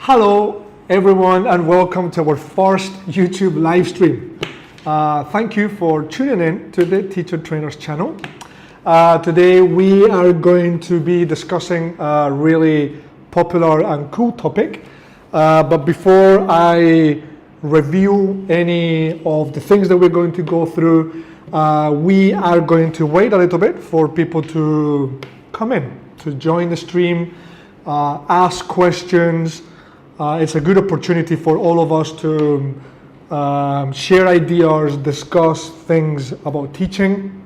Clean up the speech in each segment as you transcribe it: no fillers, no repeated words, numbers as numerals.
Hello everyone and welcome to our first YouTube live stream. Thank you for tuning in to the Teacher Trainers channel. Today we are going to be discussing a really popular and cool topic. But before I review any of the things that we're going to go through, we are going to wait a little bit for people to come in, to join the stream, ask questions. It's a good opportunity for all of us to share ideas, discuss things about teaching.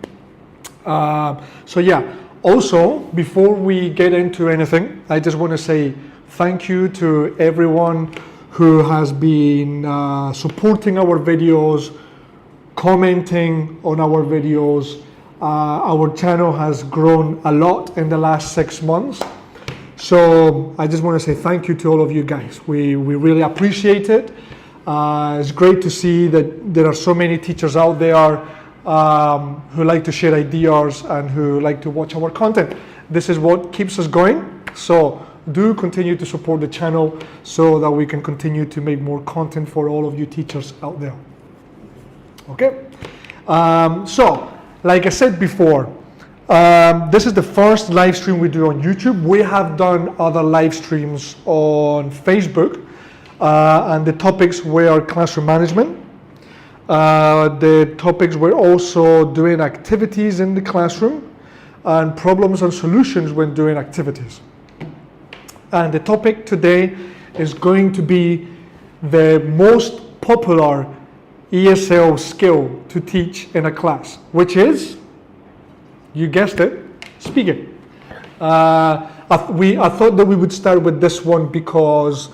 So yeah, also before we get into anything, I just want to say thank you to everyone who has been supporting our videos, commenting on our videos. Our channel has grown a lot in the last 6 months. So I just want to say thank you to all of you guys. We really appreciate it. It's great to see that there are so many teachers out there who like to share ideas and who like to watch our content. This is what keeps us going. So do continue to support the channel so that we can continue to make more content for all of you teachers out there. Okay. So like I said before, this is the first live stream we do on YouTube. We have done other live streams on Facebook, and the topics were classroom management. The topics were also doing activities in the classroom and problems and solutions when doing activities. And the topic today is going to be the most popular ESL skill to teach in a class, which is, you guessed it, speaking. I thought that we would start with this one because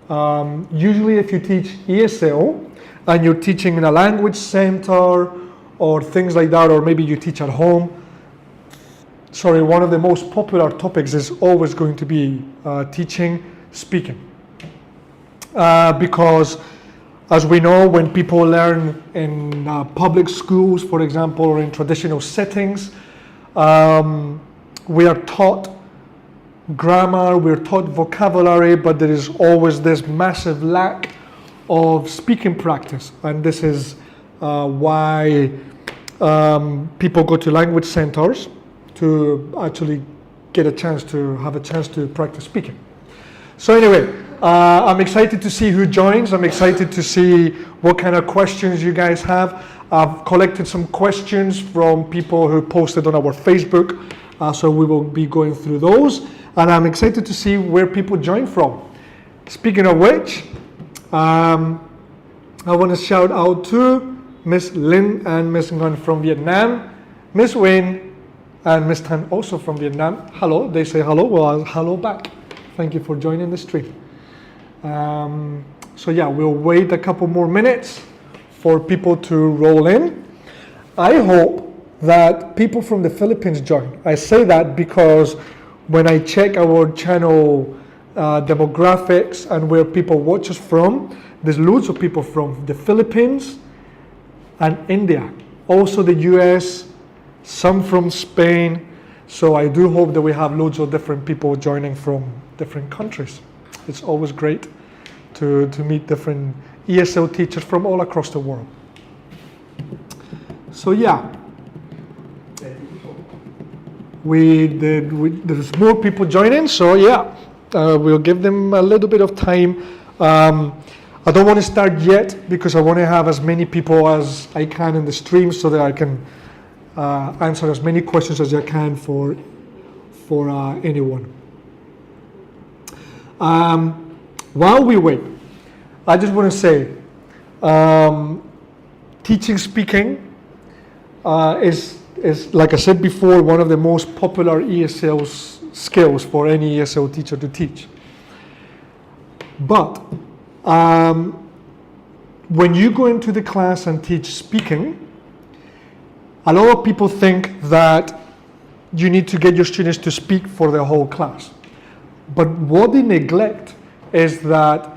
usually if you teach ESL and you're teaching in a language center or things like that, or maybe you teach at home, one of the most popular topics is always going to be teaching speaking. Because as we know, when people learn in public schools, for example, or in traditional settings, we are taught grammar, we're taught vocabulary, but there is always this massive lack of speaking practice. And this is why people go to language centers to actually get a chance to practice speaking. So anyway, I'm excited to see who joins. I'm excited to see what kind of questions you guys have. I've collected some questions from people who posted on our Facebook, so we will be going through those. And I'm excited to see where people join from. Speaking of which, I want to shout out to Miss Lin and Miss Nguyen from Vietnam, Miss Wayne and Miss Tan also from Vietnam. Hello, they say hello, well, hello back. Thank you for joining the stream. So yeah, we'll wait a couple more minutes for people to roll in. I hope that people from the Philippines join. I say that because when I check our channel demographics and where people watch us from, there's loads of people from the Philippines and India, also the US, some from Spain. So I do hope that we have loads of different people joining from different countries. It's always great to meet different ESL teachers from all across the world. So yeah, there's more people joining, so yeah, we'll give them a little bit of time. I don't want to start yet because I want to have as many people as I can in the stream so that I can answer as many questions as I can for anyone. While we wait, I just want to say, teaching speaking is, like I said before, one of the most popular ESL skills for any ESL teacher to teach. But when you go into the class and teach speaking, a lot of people think that you need to get your students to speak for the whole class. But what they neglect is that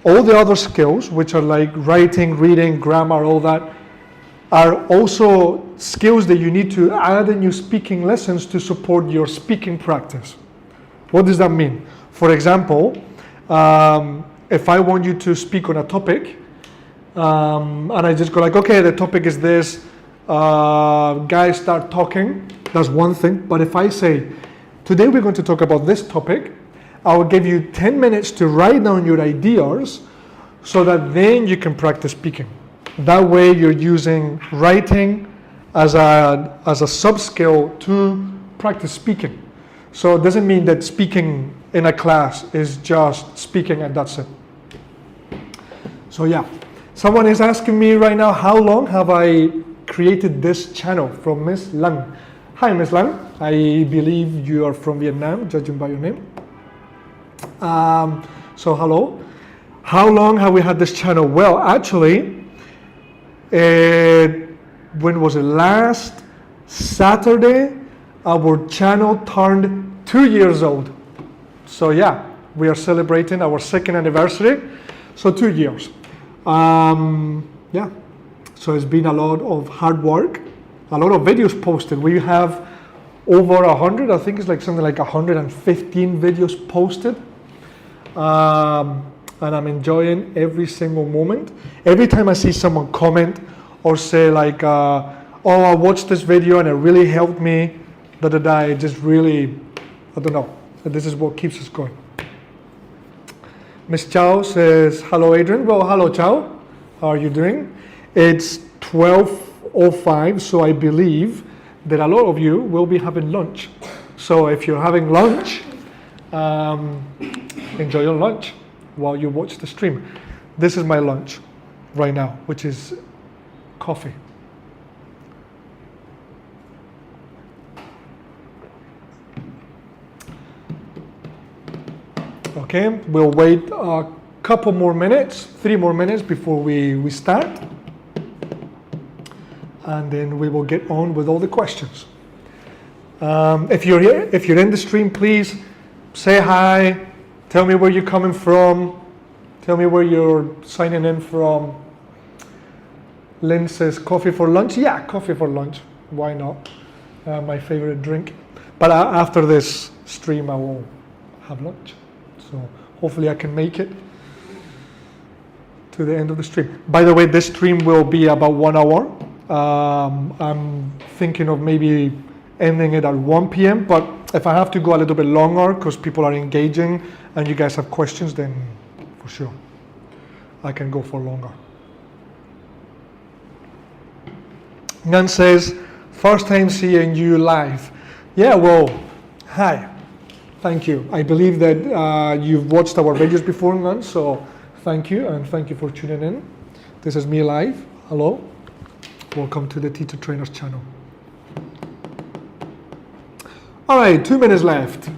all the other skills, which are like writing, reading, grammar, all that, are also skills that you need to add in your speaking lessons to support your speaking practice. What does that mean? For example, If I want you to speak on a topic, and I just go like, okay, the topic is this, guys start talking, that's one thing. But if I say, today we're going to talk about this topic, I will give you 10 minutes to write down your ideas so that then you can practice speaking. That way you're using writing as a sub-skill to practice speaking. So it doesn't mean that speaking in a class is just speaking and that's it. So yeah, someone is asking me right now, how long have I created this channel? From Miss Lang. Hi Miss Lang, I believe you are from Vietnam, judging by your name. So hello. How long have we had this channel? Well, actually, when was it? Last Saturday, our channel turned 2 years old. So yeah, we are celebrating our 2nd anniversary. So 2 years. Yeah, so it's been a lot of hard work, a lot of videos posted. We have over 100, I think it's like something like 115 videos posted. And I'm enjoying every single moment. Every time I see someone comment or say like, oh, I watched this video and it really helped me, it just really, I don't know, this is what keeps us going. Miss Chow says, hello Adrian. Well, hello Chow, how are you doing? It's 12:05, so I believe that a lot of you will be having lunch. So if you're having lunch, enjoy your lunch while you watch the stream. This is my lunch right now, which is coffee. Okay, we'll wait a couple more minutes, 3 more minutes before we start. And then we will get on with all the questions. If you're here, if you're in the stream, please say hi. Tell me where you're coming from. Tell me where you're signing in from. Lynn says coffee for lunch. Yeah, coffee for lunch. Why not? My favorite drink. But after this stream, I will have lunch. So hopefully I can make it to the end of the stream. By the way, this stream will be about 1 hour. I'm thinking of maybe ending it at 1 p.m. But if I have to go a little bit longer because people are engaging and you guys have questions, then for sure I can go for longer. Nan says, first time seeing you live. Yeah, well, hi. Thank you. I believe that you've watched our videos before, Nan, so thank you, and thank you for tuning in. This is me live. Hello. Welcome to the Teacher Trainers channel. All right, 2 minutes left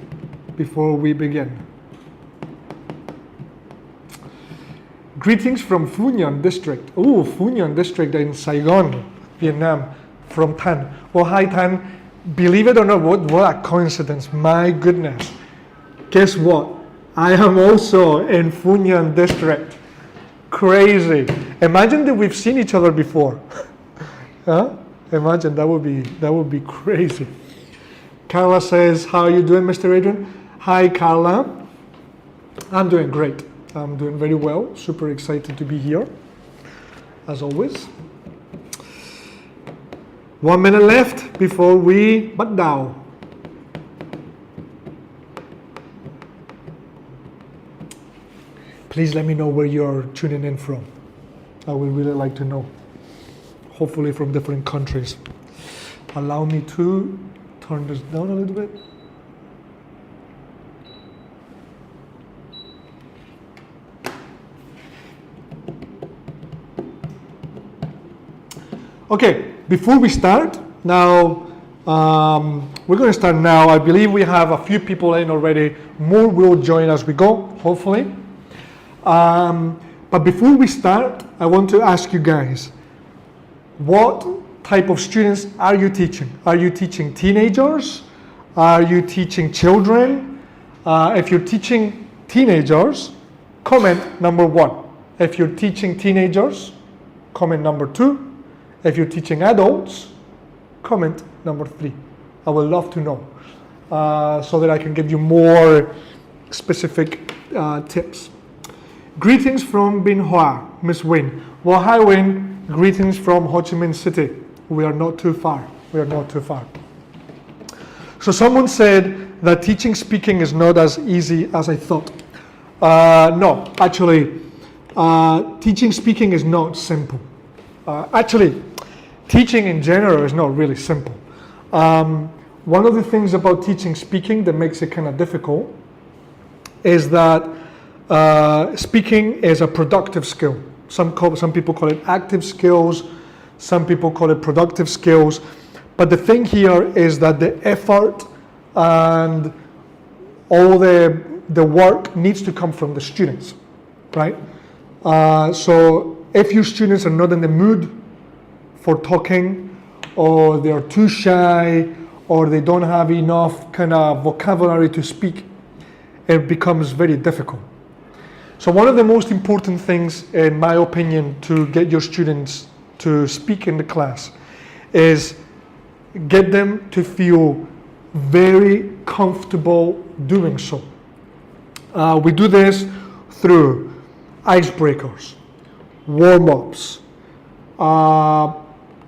before we begin. Greetings from Phu Nhuận district. Oh, Phu Nhuận district in Saigon, Vietnam, from Tan. Well, hi Tan. Believe it or not, what a coincidence. My goodness. Guess what? I am also in Phu Nhuận district. Crazy. Imagine that we've seen each other before. Huh? Imagine, that would be crazy. Carla says, how are you doing, Mr. Adrian? Hi, Carla. I'm doing great. I'm doing very well. Super excited to be here, as always. 1 minute left before we bắt đầu. Please let me know where you're tuning in from. I would really like to know. Hopefully from different countries. Allow me to turn this down a little bit. Okay, before we start, now we're going to start now. I believe we have a few people in already. More will join as we go, hopefully. But before we start, I want to ask you guys, what type of students are you teaching? Are you teaching teenagers? Are you teaching children? If you're teaching teenagers, comment number 1. If you're teaching teenagers, comment number 2. If you're teaching adults, comment number 3. I would love to know so that I can give you more specific tips. Greetings from Binh Hoa, Miss Win. Well, hi Win. Greetings from Ho Chi Minh City. We are not too far. We are not too far. So someone said that teaching speaking is not as easy as I thought. No, actually, teaching speaking is not simple. Actually, teaching in general is not really simple. One of the things about teaching speaking that makes it kind of difficult is that speaking is a productive skill. Some people call it active skills, some people call it productive skills. But the thing here is that the effort and all the work needs to come from the students, right? So if your students are not in the mood for talking, or they're too shy, or they don't have enough kind of vocabulary to speak, it becomes very difficult. So one of the most important things, in my opinion, to get your students to speak in the class is get them to feel very comfortable doing so. We do this through icebreakers, warm-ups,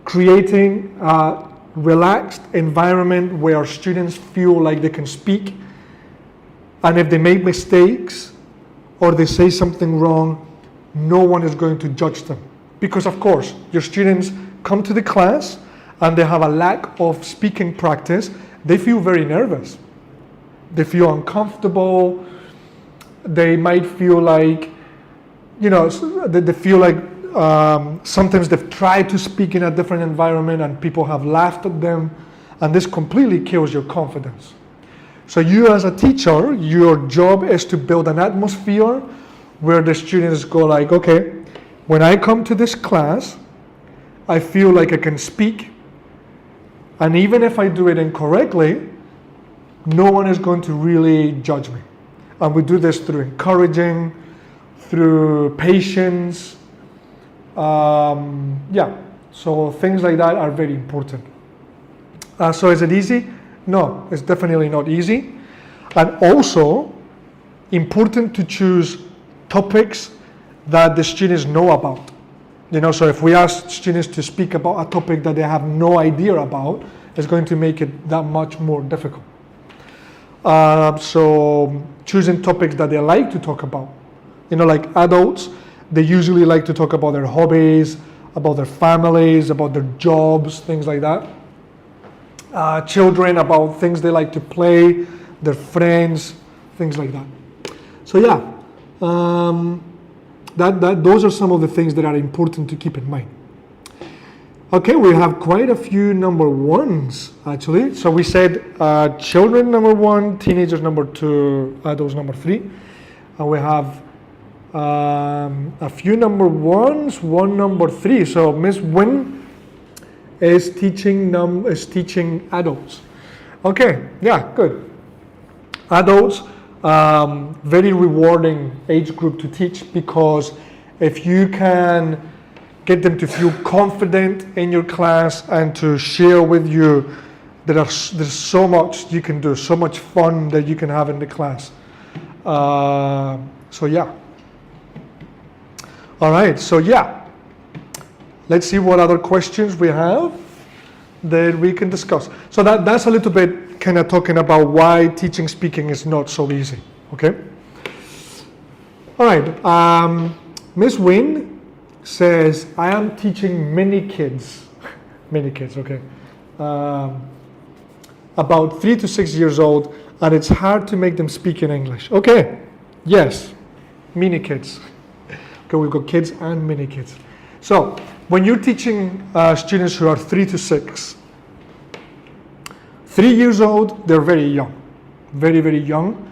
creating a relaxed environment where students feel like they can speak, and if they make mistakes or they say something wrong, no one is going to judge them. Because of course, your students come to the class and they have a lack of speaking practice, they feel very nervous. They feel uncomfortable. They might feel like, they feel like sometimes they've tried to speak in a different environment and people have laughed at them, and this completely kills your confidence. So you as a teacher, your job is to build an atmosphere where the students go like, okay, when I come to this class, I feel like I can speak, and even if I do it incorrectly, no one is going to really judge me. And we do this through encouraging, through patience. So things like that are very important. So is it easy? No, it's definitely not easy. And also important to choose topics that the students know about. So if we ask students to speak about a topic that they have no idea about, it's going to make it that much more difficult. So choosing topics that they like to talk about. Like adults, they usually like to talk about their hobbies, about their families, about their jobs, things like that. Children, about things they like to play, their friends, things like that. So those are some of the things that are important to keep in mind. Okay, we have quite a few number ones actually. So we said children number 1, teenagers number 2, adults number 3, and we have a few number 1s, one number 3. So Miss Win is teaching adults. Okay, yeah, good. Adults, very rewarding age group to teach, because if you can get them to feel confident in your class and to share with you, there's so much you can do, so much fun that you can have in the class. So yeah. All right, so yeah. Let's see what other questions we have that we can discuss. So that's a little bit kind of talking about why teaching speaking is not so easy, okay? All right, Miss Win says, I am teaching many kids, okay, about 3 to 6 years old, and it's hard to make them speak in English. Okay, yes, mini kids. Okay, we've got kids and mini kids. So when you're teaching students who are 3 to 6, 3 years old, they're very young, very, very young.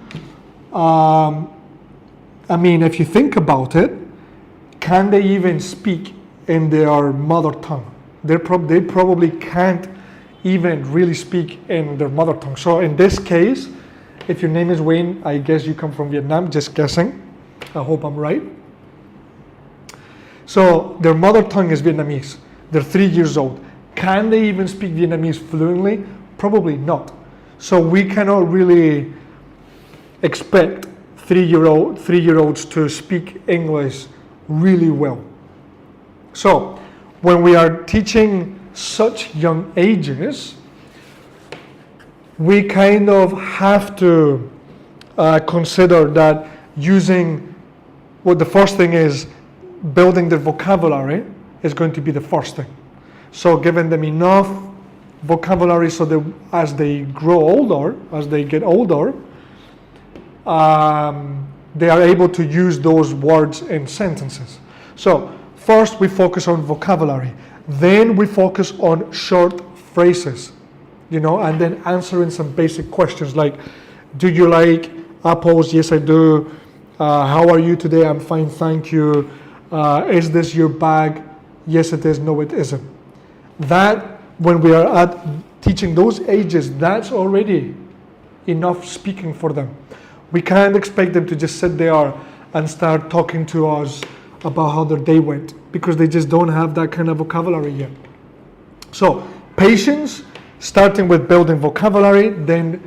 I mean, if you think about it, can they even speak in their mother tongue? They probably can't even really speak in their mother tongue. So in this case, if your name is Wayne, I guess you come from Vietnam, just guessing. I hope I'm right. So their mother tongue is Vietnamese. They're 3 years old. Can they even speak Vietnamese fluently? Probably not. So we cannot really expect three-year-olds to speak English really well. So when we are teaching such young ages, we kind of have to consider that using, well, the first thing is building their vocabulary is going to be the first thing. So giving them enough vocabulary so that as they grow older, as they get older, they are able to use those words in sentences. So first we focus on vocabulary, then we focus on short phrases, and then answering some basic questions like, do you like apples? Yes, I do. How are you today? I'm fine, thank you. Is this your bag? Yes, it is. No, it isn't. That, when we are at teaching those ages, that's already enough speaking for them. We can't expect them to just sit there and start talking to us about how their day went, because they just don't have that kind of vocabulary yet. So patience, starting with building vocabulary, then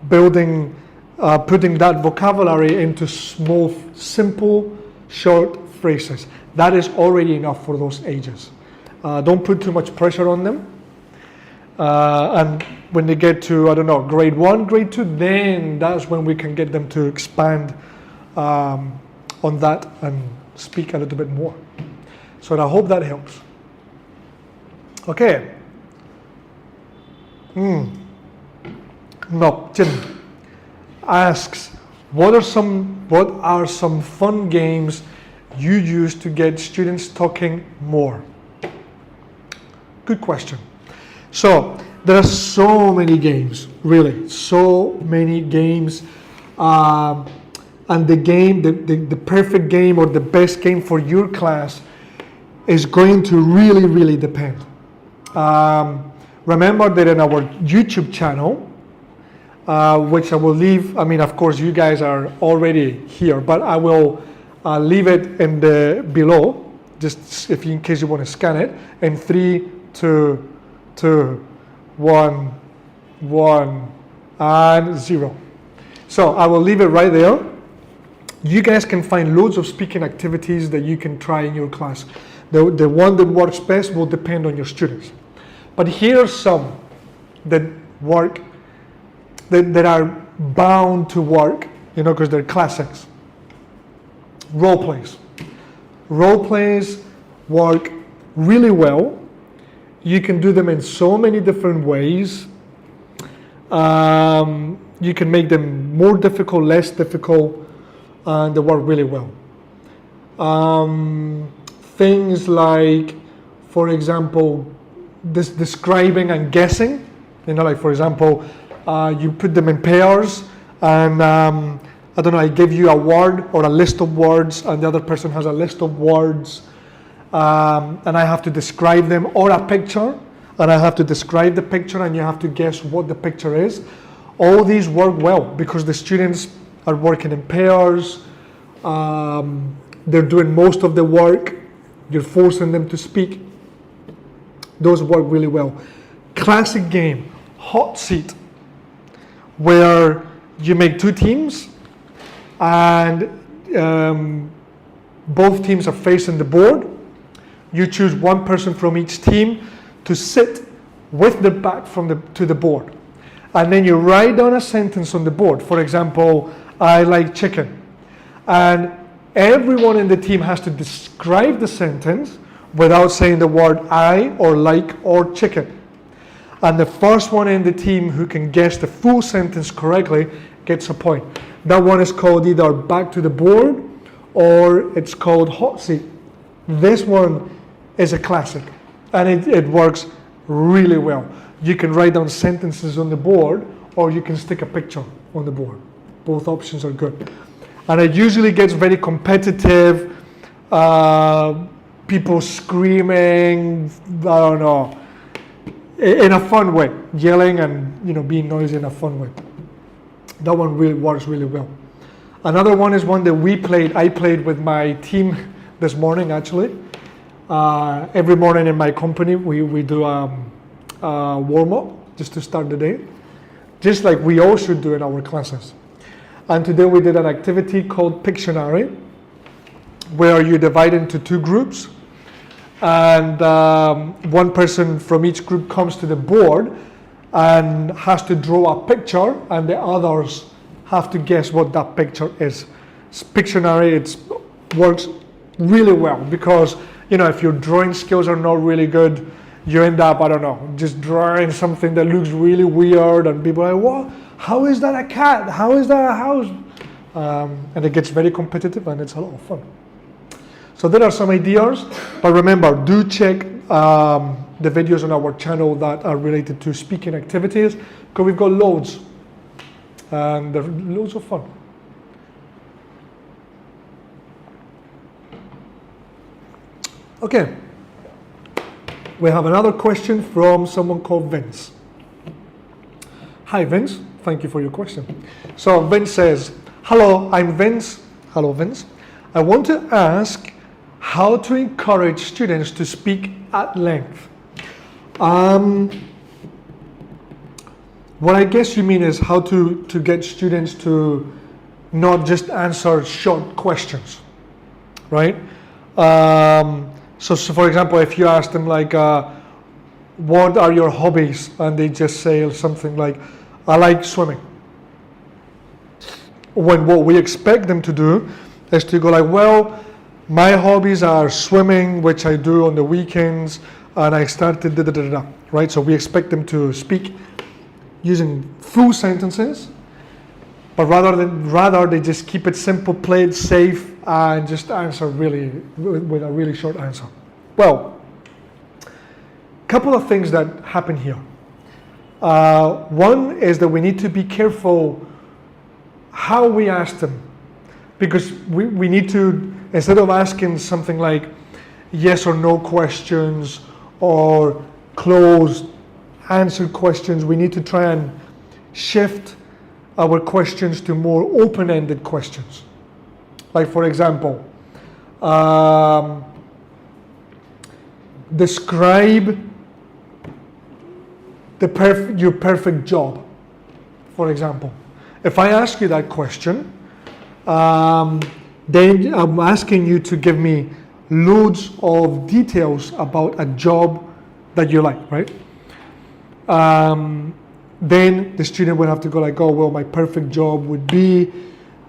putting that vocabulary into small, simple, short phrases. That is already enough for those ages. Don't put too much pressure on them. And when they get to, grade 1, grade 2, then that's when we can get them to expand on that and speak a little bit more. So I hope that helps. Okay. No, Jim asks, what are some fun games you use to get students talking more? Good question. So there are so many games, really, so many games, and the perfect game or the best game for your class is going to really, really depend. Remember that in our YouTube channel, which I will leave, of course you guys are already here, but I will leave it in the below, just in case you want to scan it, in 3, 2, 1, 1, and 0. So I will leave it right there. You guys can find loads of speaking activities that you can try in your class. The one that works best will depend on your students. But here are some that work, that are bound to work, because they're classics. Role plays. Role plays work really well. You can do them in so many different ways. You can make them more difficult, less difficult, and they work really well. Things like, for example, describing and guessing. Like for example, you put them in pairs, and I give you a word or a list of words, and the other person has a list of words. And I have to describe them, or a picture, and I have to describe the picture, and you have to guess what the picture is. All these work well because the students are working in pairs. They're doing most of the work. You're forcing them to speak. Those work really well. Classic game, hot seat, where you make 2 teams, and both teams are facing the board. You choose one person from each team to sit with their back to the board. And then you write down a sentence on the board. For example, I like chicken. And everyone in the team has to describe the sentence without saying the word I or like or chicken. And the first one in the team who can guess the full sentence correctly gets a point. That one is called either back to the board or it's called hot seat. This one is a classic, and it works really well. You can write down sentences on the board, or you can stick a picture on the board. Both options are good. And it usually gets very competitive, people screaming, in a fun way, yelling and being noisy in a fun way. That one really works really well. Another one is one that I played with my team this morning actually. Every morning in my company we do a warm-up just to start the day, just like we all should do in our classes. And today we did an activity called Pictionary, where you divide into two groups, and one person from each group comes to the board and has to draw a picture, and the others have to guess what that picture is. Pictionary, it works really well because, you know, if your drawing skills are not really good, you end up, I don't know, just drawing something that looks really weird, and people are like, what? How is that a cat? How is that a house? And it gets very competitive, and it's a lot of fun. So there are some ideas, but remember, do check the videos on our channel that are related to speaking activities, because we've got loads, and they're loads of fun. Okay. We have another question from someone called Vince. Hi Vince, thank you for your question. So Vince says, hello, I'm Vince. Hello Vince. I want to ask how to encourage students to speak at length. What I guess you mean is how to get students to not just answer short questions, right? So for example, if you ask them like, what are your hobbies? And they just say something like, I like swimming. When what we expect them to do is to go like, well, my hobbies are swimming, which I do on the weekends, and I started da-da-da-da, right? So we expect them to speak using full sentences, but rather they just keep it simple, play it safe, and just answer really with a really short answer. Well, couple of things that happen here. One is that we need to be careful how we ask them, because we need to, instead of asking something like yes or no questions or closed answer questions, we need to try and shift our questions to more open-ended questions. Like for example, describe your perfect job, for example. If I ask you that question, then I'm asking you to give me loads of details about a job that you like, right? Then the student would have to go like, oh, well, my perfect job would be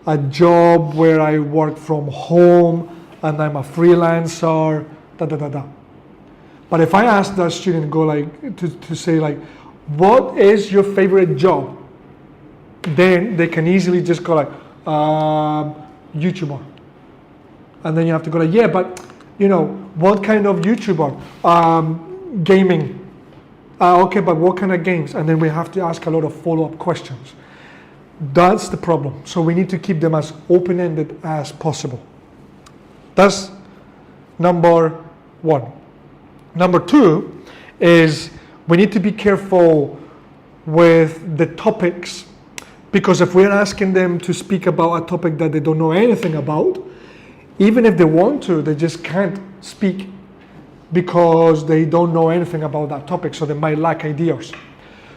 a job where I work from home and I'm a freelancer, da-da-da-da. But if I ask that student go like to say like, what is your favorite job? Then they can easily just go like, YouTuber. And then you have to go like, yeah, but you know, what kind of YouTuber? Gaming. Okay, but what kind of games? And then we have to ask a lot of follow-up questions. That's the problem. So we need to keep them as open-ended as possible. That's number one. Number two is we need to be careful with the topics, because if we're asking them to speak about a topic that they don't know anything about, even if they want to, they just can't speak because they don't know anything about that topic, so they might lack ideas.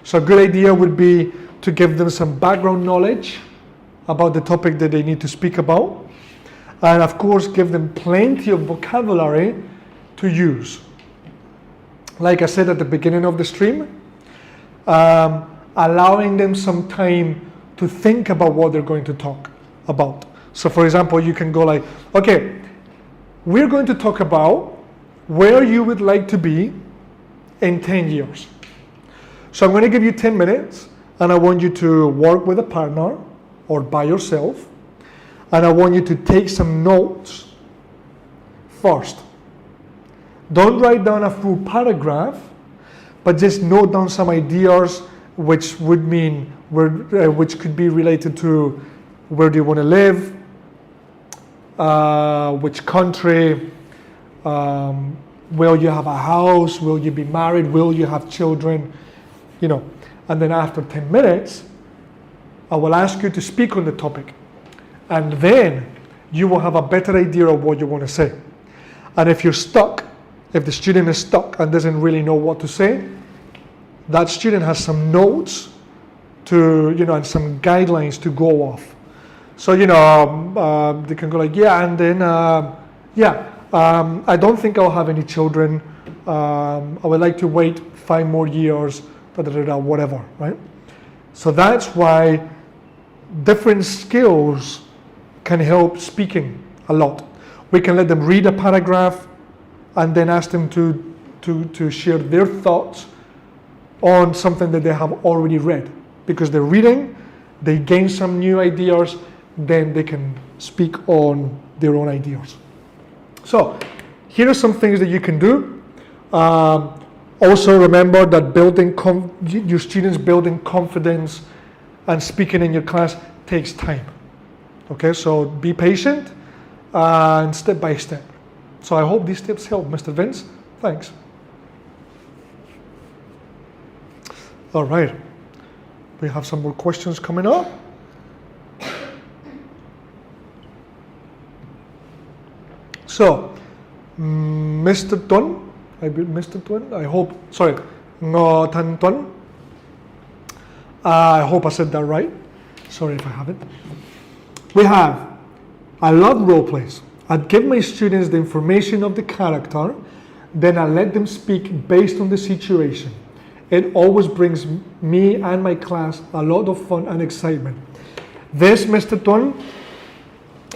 So a good idea would be to give them some background knowledge about the topic that they need to speak about, and of course give them plenty of vocabulary to use. Like I said at the beginning of the stream, allowing them some time to think about what they're going to talk about. So for example, you can go like, okay, we're going to talk about where you would like to be in 10 years. So I'm going to give you 10 minutes, and I want you to work with a partner or by yourself, and I want you to take some notes first. Don't write down a full paragraph, but just note down some ideas which would mean which could be related to where do you want to live, which country, will you have a house, will you be married, will you have children, you know. And then after 10 minutes, I will ask you to speak on the topic, and then you will have a better idea of what you want to say. And if you're stuck, if the student is stuck and doesn't really know what to say, that student has some notes to, you know, and some guidelines to go off. So, they can go like, yeah, and then, I don't think I'll have any children. I would like to wait 5 more years, whatever, right? So that's why different skills can help speaking a lot. We can let them read a paragraph and then ask them to share their thoughts on something that they have already read. Because they're reading, they gain some new ideas, then they can speak on their own ideas. So here are some things that you can do. Also remember that your students building confidence and speaking in your class takes time. Okay, so be patient and step by step. So I hope these tips help, Mr. Vince. Thanks. All right, we have some more questions coming up. So, Mr. Tuan, I hope, sorry, Ngo Tan Tuan. I hope I said that right. Sorry if I haven't. We have, I love role plays. I'd give my students the information of the character, then I let them speak based on the situation. It always brings me and my class a lot of fun and excitement. This, Mr. Tuan,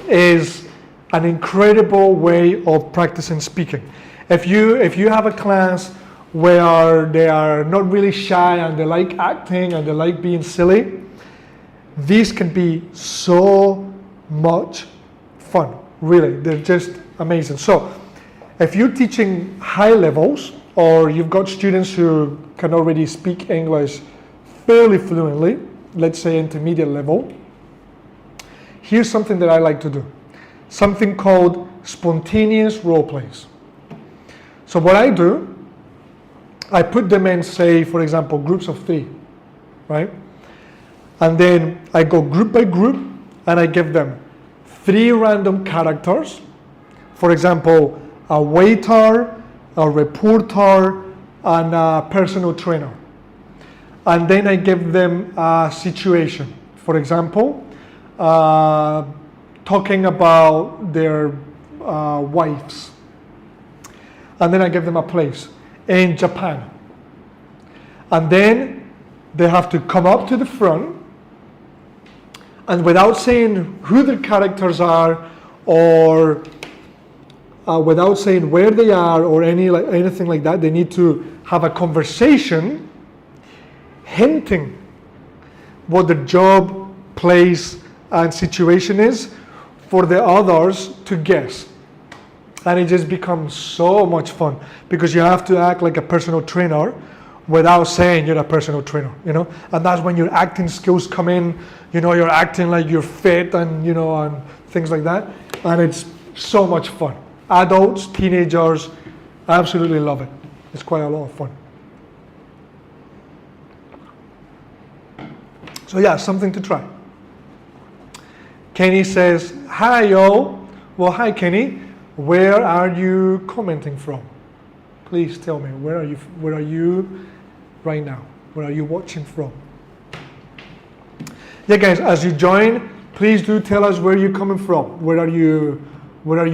is an incredible way of practicing speaking. If you have a class where they are not really shy and they like acting and they like being silly, these can be so much fun. Really, they're just amazing. So if you're teaching high levels or you've got students who can already speak English fairly fluently, let's say intermediate level, here's something that I like to do. Something called spontaneous role plays. So what I do, I put them in, say, for example, groups of 3, right? And then I go group by group and I give them 3 random characters. For example, a waiter, a reporter, and a personal trainer. And then I give them a situation. For example, talking about their wives. And then I give them a place in Japan. And then they have to come up to the front and without saying who their characters are or without saying where they are or anything like that, they need to have a conversation hinting what the job, place, and situation is for the others to guess. And it just becomes so much fun because you have to act like a personal trainer without saying you're a personal trainer, and that's when your acting skills come in. You're acting like you're fit and and things like that, and it's so much fun. Adults, teenagers, absolutely love it. It's quite a lot of fun. So yeah, something to try. Kenny says, hi yo. Well, hi Kenny. Where are you commenting from? Please tell me, where are you right now? Where are you watching from? Yeah guys, as you join, please do tell us where you're coming from. Where are you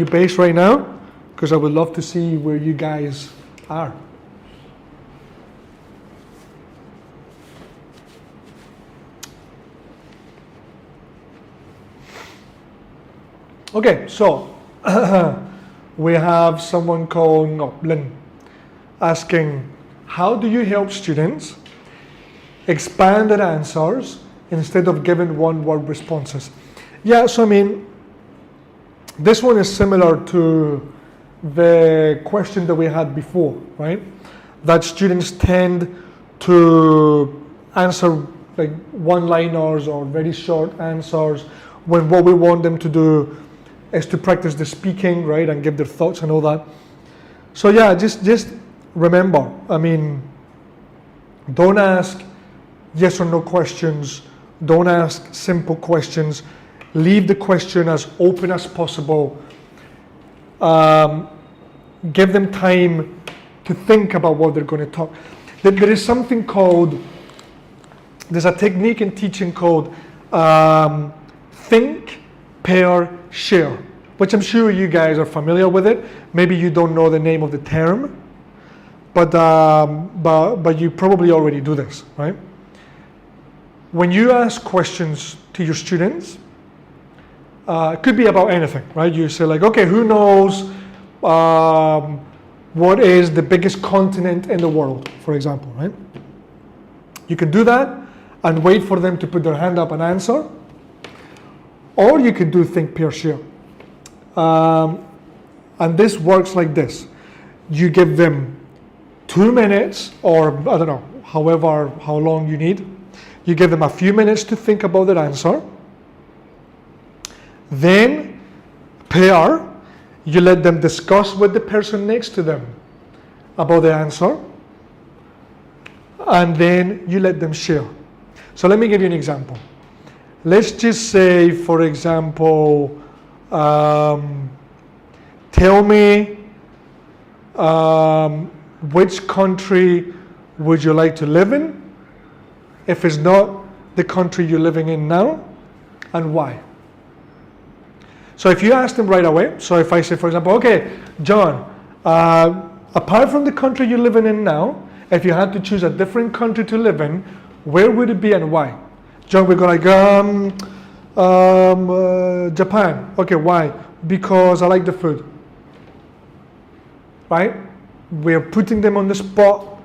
based right now? Because I would love to see where you guys are. Okay, so we have someone called Ngoplin asking, how do you help students expand their answers instead of giving one-word responses? Yeah, so this one is similar to the question that we had before, right? That students tend to answer like one-liners or very short answers when what we want them to do is to practice the speaking, right, and give their thoughts and all that. So yeah, just remember, don't ask yes or no questions. Don't ask simple questions. Leave the question as open as possible. Give them time to think about what they're going to talk. There is something called, there's a technique in teaching called think, pair, share, which I'm sure you guys are familiar with it. Maybe you don't know the name of the term, but you probably already do this, right? When you ask questions to your students, it could be about anything, right? You say like, okay, who knows what is the biggest continent in the world, for example, right? You can do that and wait for them to put their hand up and answer, or you could do think, pair, share. And this works like this. You give them 2 minutes, or I don't know, how long you need. You give them a few minutes to think about their answer. Then pair, you let them discuss with the person next to them about the answer. And then you let them share. So let me give you an example. Let's just say, for example, tell me which country would you like to live in if it's not the country you're living in now, and why? So if you ask them right away, so if I say, for example, okay, John, apart from the country you're living in now, if you had to choose a different country to live in, where would it be and why? John, we go like, Japan. Okay, why? Because I like the food. Right? We're putting them on the spot.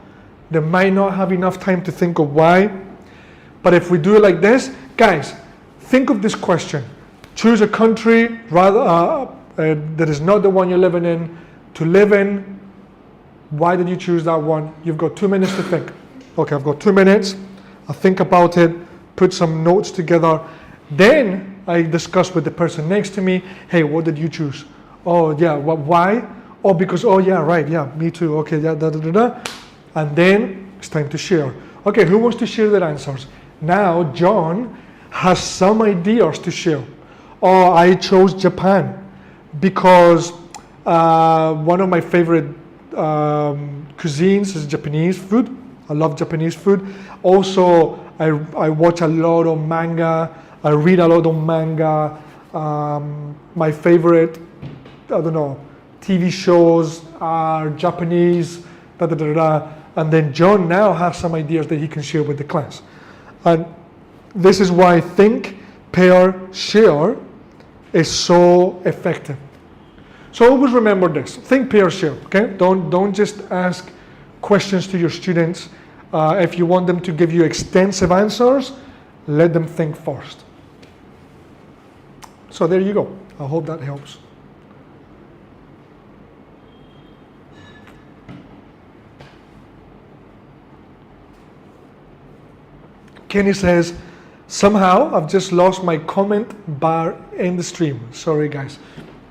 They might not have enough time to think of why. But if we do it like this, guys, think of this question. Choose a country rather that is not the one you're living in to live in. Why did you choose that one? You've got 2 minutes to think. Okay, I've got 2 minutes. I think about it, put some notes together. Then I discuss with the person next to me, hey, what did you choose? Oh, yeah, why? Oh, because, oh, yeah, right, yeah, me too. Okay, yeah, And then it's time to share. Okay, who wants to share their answers? Now, John has some ideas to share. Oh, I chose Japan because one of my favorite cuisines is Japanese food. I love Japanese food. Also, I watch a lot of manga. I read a lot of manga. My favorite, I don't know, TV shows are Japanese, And then John now has some ideas that he can share with the class. And this is why think, pair, share is so effective. So always remember this, think, pair, share, okay? Don't just ask questions to your students. If you want them to give you extensive answers, let them think first. So there you go. I hope that helps. Kenny says, somehow I've just lost my comment bar in the stream. Sorry guys.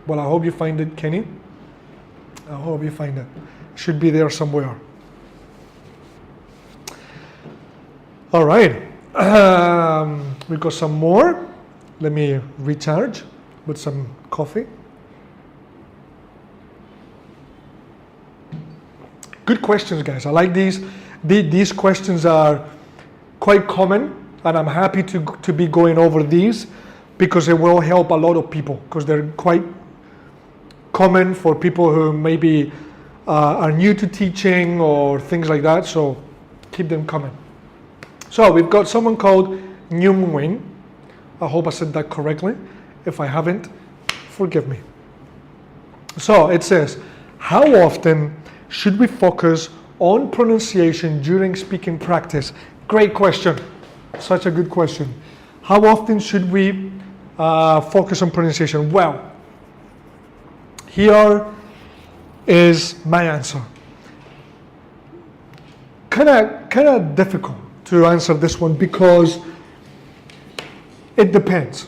Well, I hope you find it, Kenny. I hope you find it. Should be there somewhere. All right. We got some more. Let me recharge with some coffee. Good questions, guys. I like these. These questions are quite common, and I'm happy to be going over these because it will help a lot of people, because they're quite common for people who maybe are new to teaching or things like that, so keep them coming. So we've got someone called 𝑳𝑰𝑽𝑬. I hope I said that correctly. If I haven't, forgive me. So it says, how often should we focus on pronunciation during speaking practice? Great question. Such a good question. How often should we focus on pronunciation? Well, here is my answer. Kind of difficult to answer this one because it depends.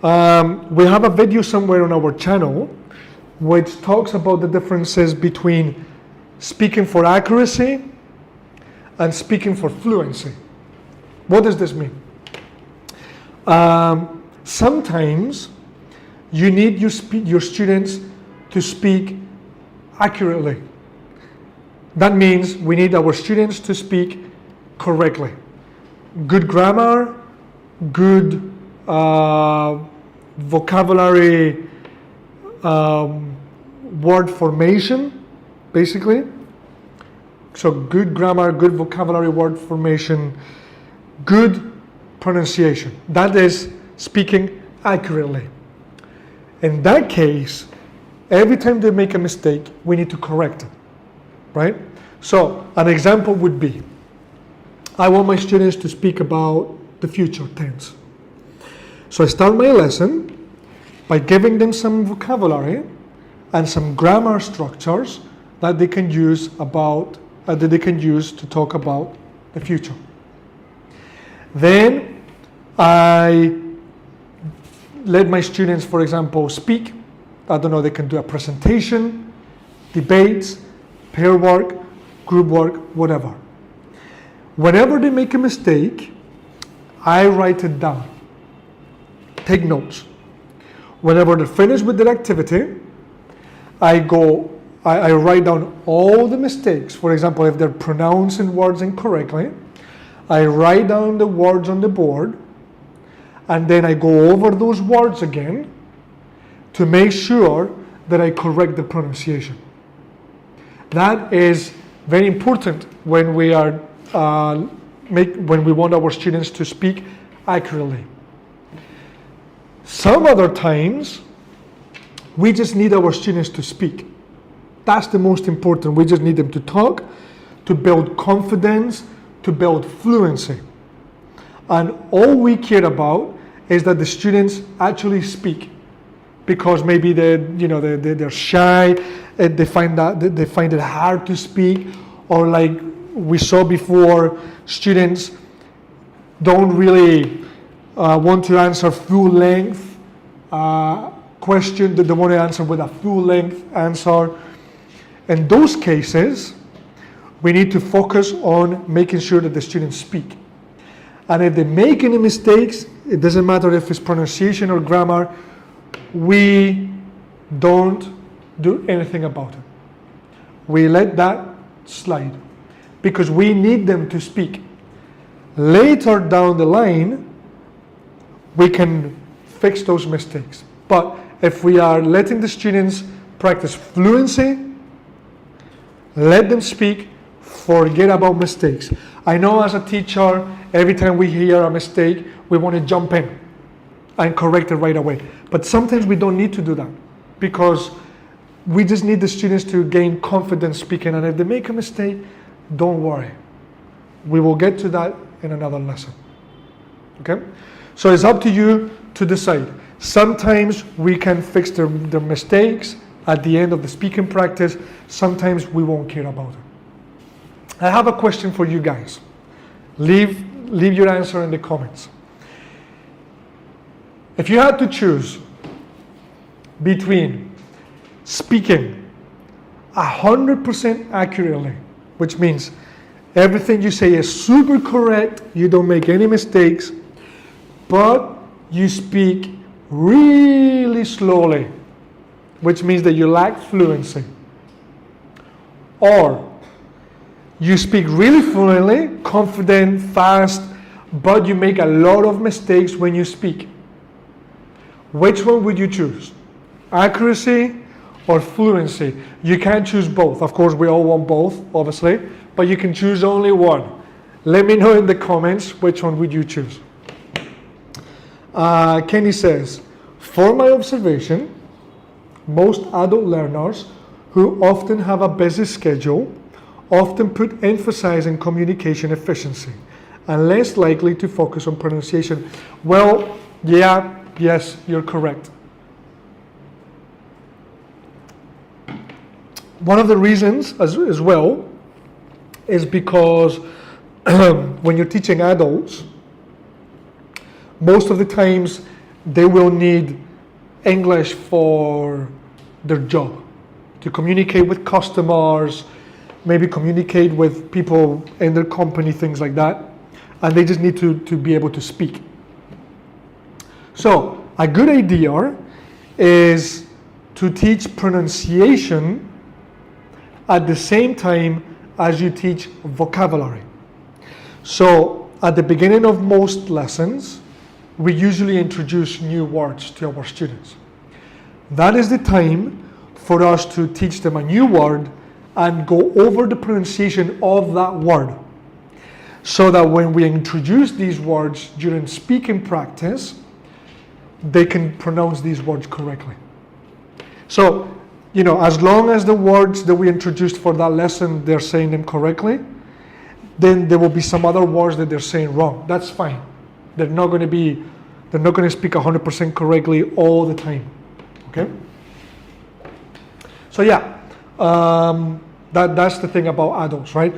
We have a video somewhere on our channel which talks about the differences between speaking for accuracy and speaking for fluency. What does this mean? Sometimes you need your students to speak accurately. That means we need our students to speak correctly. Good grammar, good vocabulary word formation, basically. So good grammar, good vocabulary word formation, good pronunciation. That is speaking accurately. In that case, every time they make a mistake, we need to correct it, right? So an example would be, I want my students to speak about the future tense. So I start my lesson by giving them some vocabulary and some grammar structures that they can use to talk about the future. Then I let my students, for example, speak. I don't know, they can do a presentation, debates, pair work, group work, whatever. Whenever they make a mistake, I write it down. Take notes. Whenever they're finished with their activity, I write down all the mistakes. For example, if they're pronouncing words incorrectly, I write down the words on the board, and then I go over those words again to make sure that I correct the pronunciation. That is very important when we are when we want our students to speak accurately. Some other times, we just need our students to speak. That's the most important. We just need them to talk, to build confidence, to build fluency. And all we care about is that the students actually speak, because maybe they're shy, they find it hard to speak, or like we saw before, students don't really want to answer full length question, that they want to answer with a full length answer. In those cases, we need to focus on making sure that the students speak. And if they make any mistakes, it doesn't matter if it's pronunciation or grammar, we don't do anything about it. We let that slide, because we need them to speak. Later down the line, we can fix those mistakes. But if we are letting the students practice fluency, let them speak, forget about mistakes. I know as a teacher, every time we hear a mistake, we want to jump in and correct it right away. But sometimes we don't need to do that, because we just need the students to gain confidence speaking. And if they make a mistake, don't worry. We will get to that in another lesson. Okay? So it's up to you to decide. Sometimes we can fix their mistakes at the end of the speaking practice. Sometimes we won't care about it. I have a question for you guys. Leave your answer in the comments. If you had to choose between speaking 100% accurately, which means everything you say is super correct, you don't make any mistakes, but you speak really slowly, which means that you lack fluency, or you speak really fluently, confident, fast, but you make a lot of mistakes when you speak. Which one would you choose? Accuracy or fluency? You can't choose both. Of course, we all want both, obviously, but you can choose only one. Let me know in the comments which one would you choose. Kenny says, for my observation, most adult learners who often have a busy schedule often put emphasis on communication efficiency and less likely to focus on pronunciation. Well, yes, you're correct. One of the reasons as well is because when you're teaching adults, most of the times they will need English for their job, to communicate with customers, maybe communicate with people in their company, things like that, and they just need to be able to speak. So a good idea is to teach pronunciation at the same time as you teach vocabulary. So at the beginning of most lessons, we usually introduce new words to our students. That is the time for us to teach them a new word and go over the pronunciation of that word, so that when we introduce these words during speaking practice, they can pronounce these words correctly. So, as long as the words that we introduced for that lesson, they're saying them correctly, then there will be some other words that they're saying wrong. That's fine. They're not going to speak 100% correctly all the time. Okay? So yeah, that's the thing about adults, right?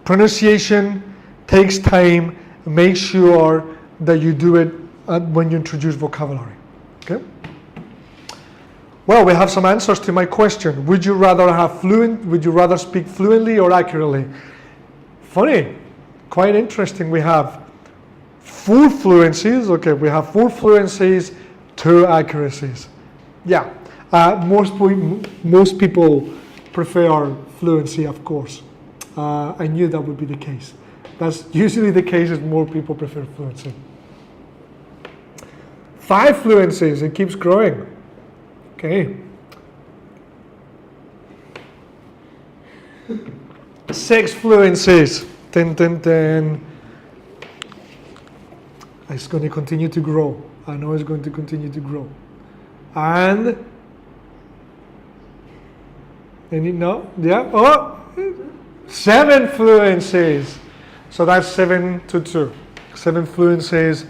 Pronunciation takes time. Make sure that you do it when you introduce vocabulary. Okay? Well, we have some answers to my question. Would you rather speak fluently or accurately? Funny, quite interesting. We have full fluencies. Okay, we have full fluencies, 2 accuracies. Yeah, most people prefer fluency, of course. I knew that would be the case. That's usually the case, is more people prefer fluency. 5 fluencies, it keeps growing. Okay. 6 fluencies. 10. It's going to continue to grow. I know it's going to continue to grow. And yeah. 7 fluencies. So that's 7 to 2. 7 fluencies,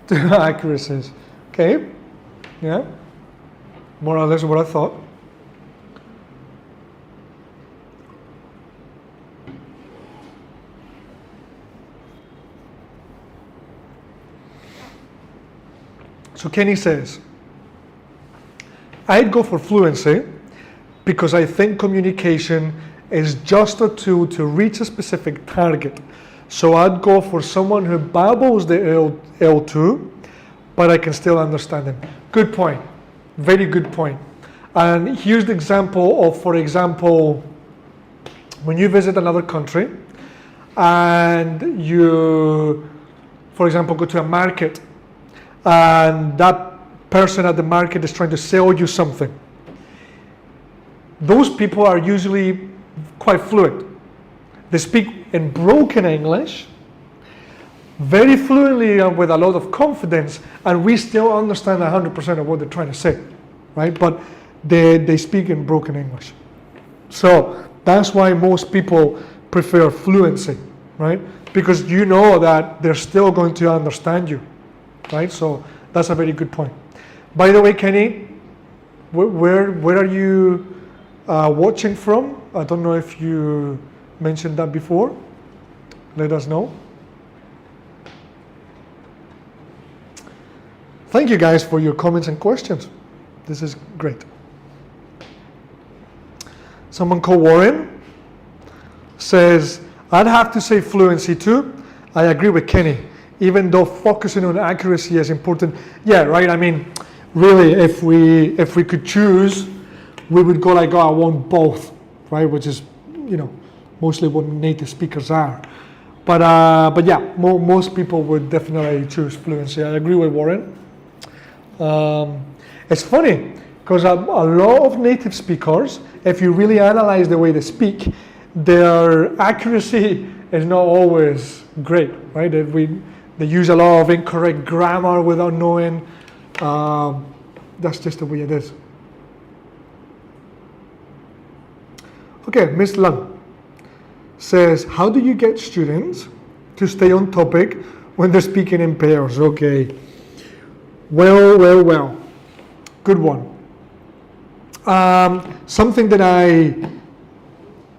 2 accuracies. Okay. Yeah. More or less what I thought. So Kenny says, I'd go for fluency because I think communication is just a tool to reach a specific target. So I'd go for someone who babbles the L2, but I can still understand them. Good point. Very good point. And here's the example of, for example, when you visit another country and you, for example, go to a market and that person at the market is trying to sell you something. Those people are usually quite fluent. They speak in broken English, very fluently and with a lot of confidence, and we still understand 100% of what they're trying to say, right? But they speak in broken English. So that's why most people prefer fluency, right? Because you know that they're still going to understand you, right? So that's a very good point. By the way, Kenny, where are you watching from? I don't know if you mentioned that before. Let us know. Thank you guys for your comments and questions. This is great. Someone called Warren says, I'd have to say fluency too. I agree with Kenny, even though focusing on accuracy is important. Yeah, right. I mean, really, if we could choose, we would go like, I want both, right? Which is, mostly what native speakers are. But yeah, most people would definitely choose fluency. I agree with Warren. It's funny because a lot of native speakers, if you really analyze the way they speak, their accuracy is not always great, right? They use a lot of incorrect grammar without knowing. That's just the way it is. Okay, Miss Lung says, how do you get students to stay on topic when they're speaking in pairs? Okay. Well. Good one. Something that I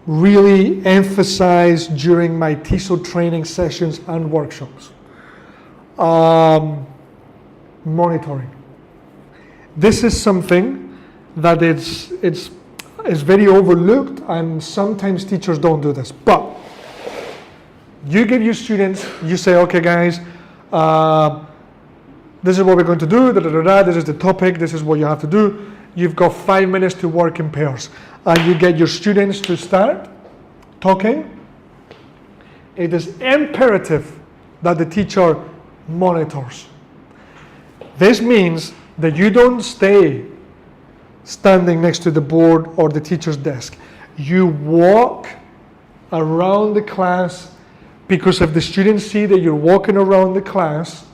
really emphasize during my TESOL training sessions and workshops. Monitoring. This is something that it's very overlooked, and sometimes teachers don't do this. But you give your students, you say, okay guys, this is what we're going to do, this is the topic, this is what you have to do. You've got 5 minutes to work in pairs. And you get your students to start talking. It is imperative that the teacher monitors. This means that you don't stay standing next to the board or the teacher's desk. You walk around the class, because if the students see that you're walking around the class,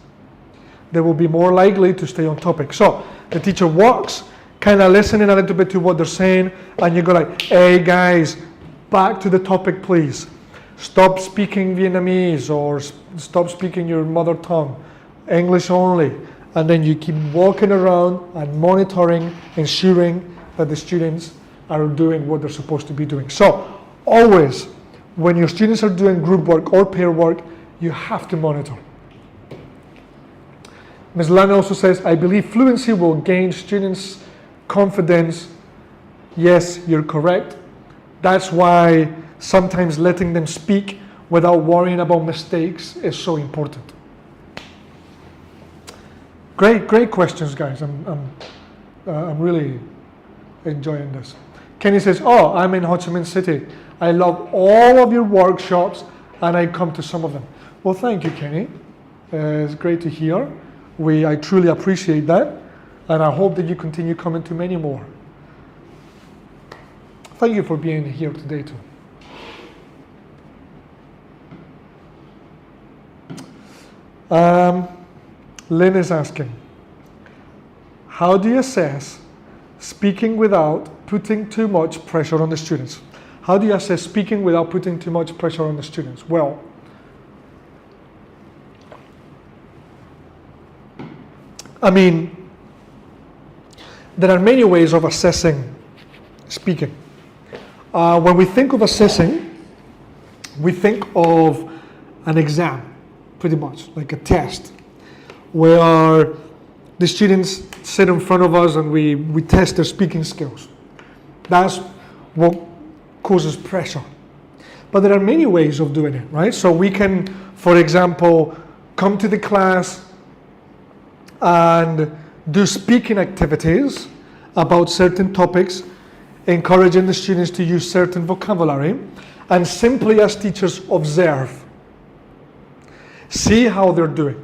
they will be more likely to stay on topic. So the teacher walks, kind of listening a little bit to what they're saying, and you go like, hey guys, back to the topic please. Stop speaking Vietnamese or stop speaking your mother tongue, English only. And then you keep walking around and monitoring, ensuring that the students are doing what they're supposed to be doing. So always, when your students are doing group work or pair work, you have to monitor. Ms. Lana also says, I believe fluency will gain students' confidence. Yes, you're correct. That's why sometimes letting them speak without worrying about mistakes is so important. Great questions, guys. I'm really enjoying this. Kenny says, oh, I'm in Ho Chi Minh City. I love all of your workshops and I come to some of them. Well, thank you, Kenny. It's great to hear. I truly appreciate that. And I hope that you continue coming to many more. Thank you for being here today too. Lynn is asking, how do you assess speaking without putting too much pressure on the students? How do you assess speaking without putting too much pressure on the students? Well, I mean, there are many ways of assessing speaking. When we think of assessing, we think of an exam, pretty much, like a test, where the students sit in front of us and we test their speaking skills. That's what causes pressure. But there are many ways of doing it, right? So we can, for example, come to the class and do speaking activities about certain topics, encouraging the students to use certain vocabulary, and simply as teachers observe. See how they're doing.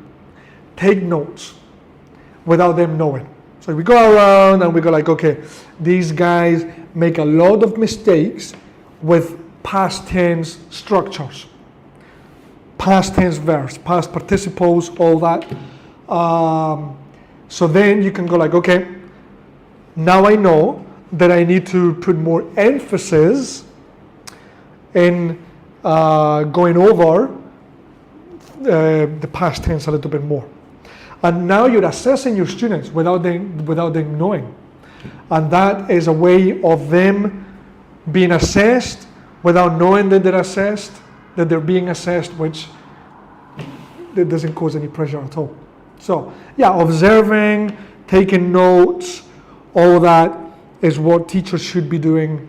Take notes without them knowing. So we go around and we go like, okay, these guys make a lot of mistakes with past tense structures. Past tense verbs, past participles, all that. So then you can go like, okay, now I know that I need to put more emphasis in going over the past tense a little bit more. And now you're assessing your students without them knowing. And that is a way of them being assessed without knowing that they're assessed, that they're being assessed, which it doesn't cause any pressure at all. So yeah, observing, taking notes, all that is what teachers should be doing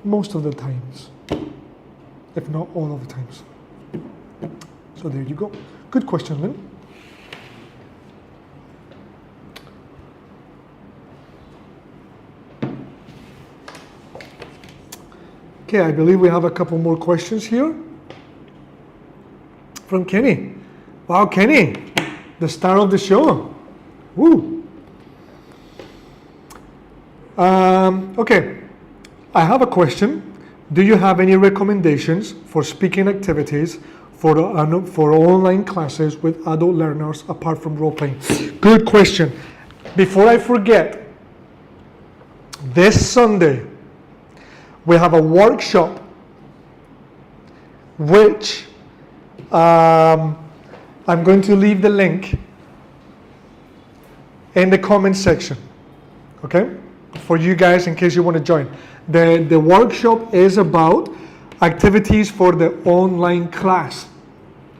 most of the times, if not all of the times. So there you go. Good question, Lynn. Okay, I believe we have a couple more questions here from Kenny. Wow, Kenny, the star of the show. Woo. Okay, I have a question. Do you have any recommendations for speaking activities for online classes with adult learners apart from role-playing? Good question. Before I forget, this Sunday, we have a workshop which I'm going to leave the link in the comment section, okay, for you guys in case you want to join. The workshop is about activities for the online class,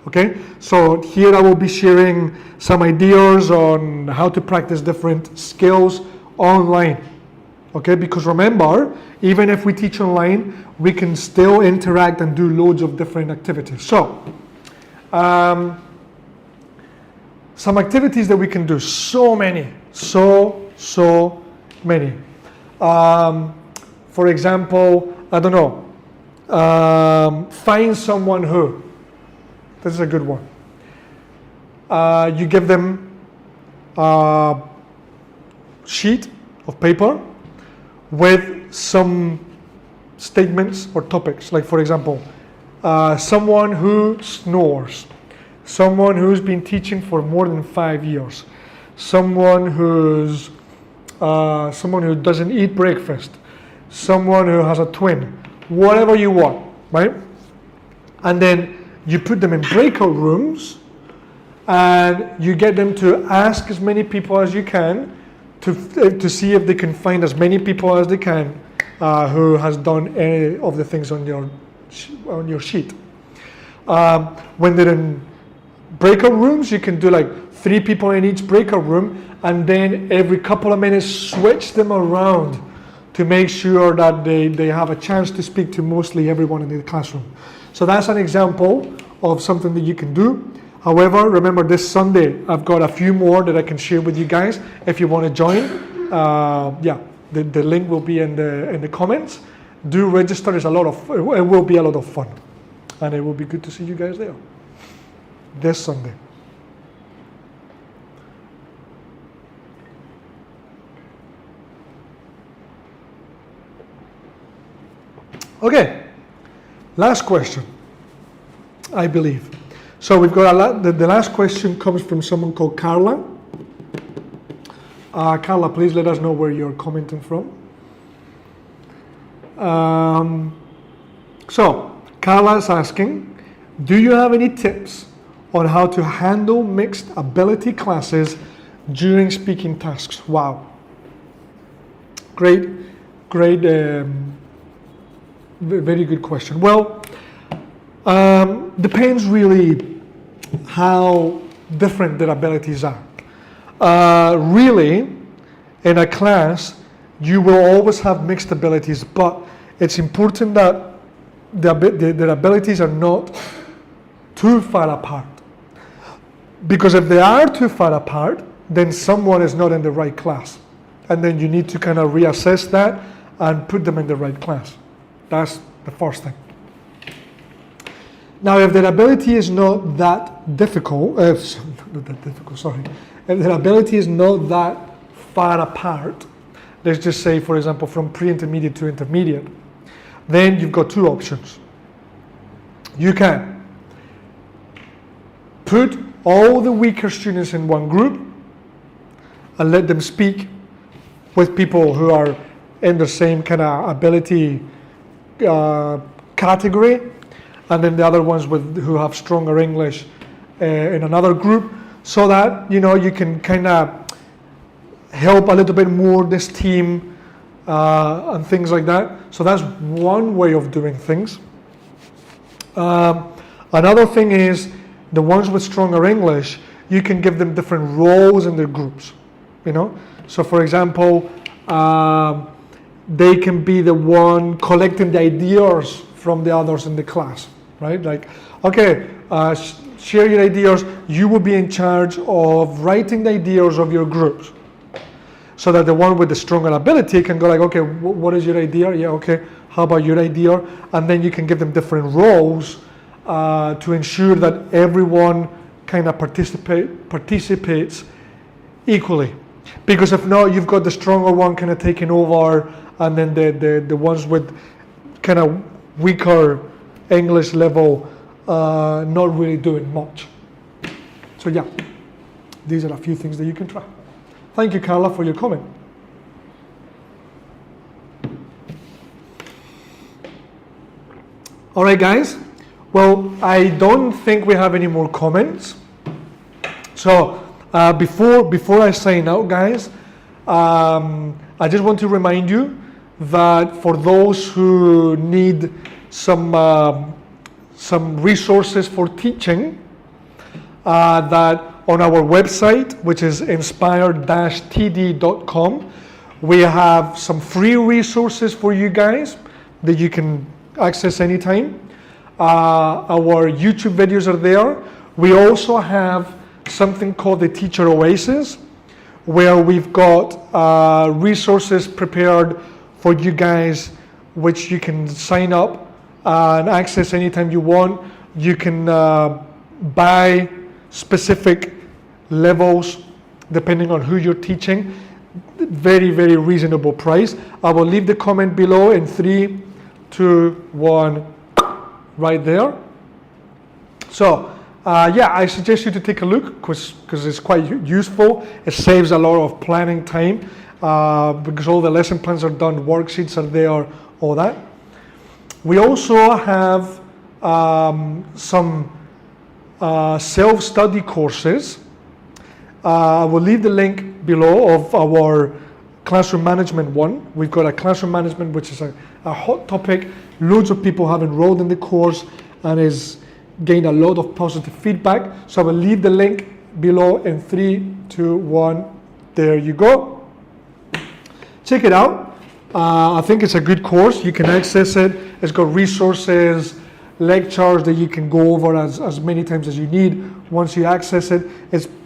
okay? So here I will be sharing some ideas on how to practice different skills online. Okay, because remember, even if we teach online, we can still interact and do loads of different activities. So, some activities that we can do, so many. For example, I don't know, find someone who. This is a good one. You give them sheet of paper with some statements or topics. Like, for example, someone who snores, someone who's been teaching for more than 5 years, someone who doesn't eat breakfast, someone who has a twin, whatever you want, right? And then you put them in breakout rooms and you get them to ask as many people as you can to see if they can find as many people as they can who has done any of the things on your sheet. When they're in breakout rooms, you can do like 3 people in each breakout room, and then every couple of minutes switch them around to make sure that they have a chance to speak to mostly everyone in the classroom. So that's an example of something that you can do. However, remember, this Sunday I've got a few more that I can share with you guys if you want to join. The link will be in the comments. Do register. It will be a lot of fun, and it will be good to see you guys there this Sunday. Okay, last question, I believe. So we've got the last question comes from someone called Carla. Carla, please let us know where you're commenting from. So Carla is asking, do you have any tips on how to handle mixed ability classes during speaking tasks? Wow. Great, very good question. Well, depends really how different their abilities are. Really, in a class, you will always have mixed abilities, but it's important that their abilities are not too far apart. Because if they are too far apart, then someone is not in the right class. And then you need to kind of reassess that and put them in the right class. That's the first thing. Now, if their ability is not that difficult, if their ability is not that far apart, let's just say, for example, from pre-intermediate to intermediate, then you've got 2 options. You can put all the weaker students in one group and let them speak with people who are in the same kind of ability category, and then the other ones who have stronger English in another group, so that you can kind of help a little bit more this team and things like that. So that's one way of doing things. Another thing is the ones with stronger English, you can give them different roles in their groups. So for example, they can be the one collecting the ideas from the others in the class, right? Like, okay, share your ideas. You will be in charge of writing the ideas of your groups, so that the one with the stronger ability can go like, okay, what is your idea? Yeah, okay, how about your idea? And then you can give them different roles to ensure that everyone kind of participates equally. Because if not, you've got the stronger one kind of taking over, and then the ones with kind of weaker English level not really doing much. So yeah, these are a few things that you can try. Thank you, Carla, for your comment. All right, guys. Well, I don't think we have any more comments. So before I sign out, guys, I just want to remind you that for those who need some resources for teaching, that on our website, which is inspired-td.com, we have some free resources for you guys that you can access anytime. Our YouTube videos are there. We also have something called the Teacher Oasis, where we've got resources prepared for you guys, which you can sign up and access anytime you want. You can buy specific levels depending on who you're teaching. Very, very reasonable price. I will leave the comment below in 3, 2, 1, right there. So yeah, I suggest you to take a look because it's quite useful. It saves a lot of planning time because all the lesson plans are done, worksheets are there, all that. We also have some self-study courses. I will leave the link below of our classroom management one. We've got a classroom management, which is a hot topic. Loads of people have enrolled in the course and is gained a lot of positive feedback. So I will leave the link below in 3, 2, 1. There you go. Check it out. I think it's a good course. You can access it. It's got resources, lectures that you can go over as many times as you need. Once you access it,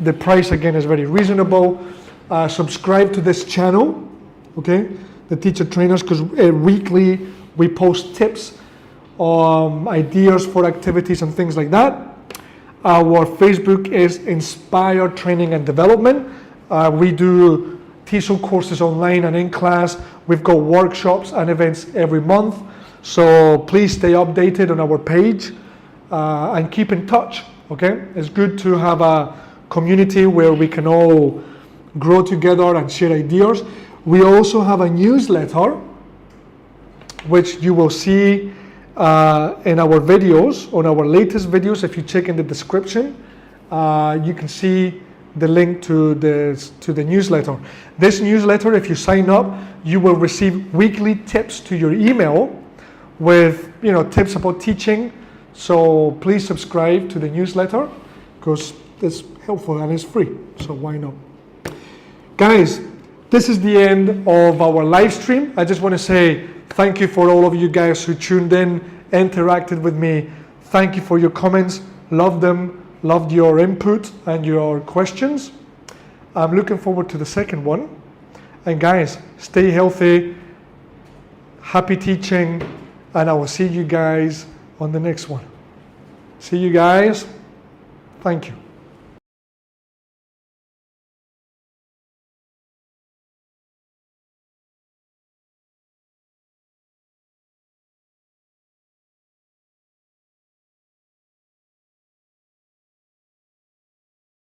the price again is very reasonable. Subscribe to this channel, okay? The Teacher Trainers, because weekly we post tips, ideas for activities and things like that. Our Facebook is Inspire Training and Development. We do TESOL courses online and in class. We've got workshops and events every month. So please stay updated on our page and keep in touch, okay? It's good to have a community where we can all grow together and share ideas. We also have a newsletter, which you will see in our videos, on our latest videos. If you check in the description, you can see the link to the newsletter. This newsletter, if you sign up, you will receive weekly tips to your email with tips about teaching. So please subscribe to the newsletter because it's helpful and it's free. So why not? Guys, this is the end of our live stream. I just want to say thank you for all of you guys who tuned in, interacted with me. Thank you for your comments. Loved them. Loved your input and your questions. I'm looking forward to the second one. And guys, stay healthy. Happy teaching. And I will see you guys on the next one. See you guys. Thank you.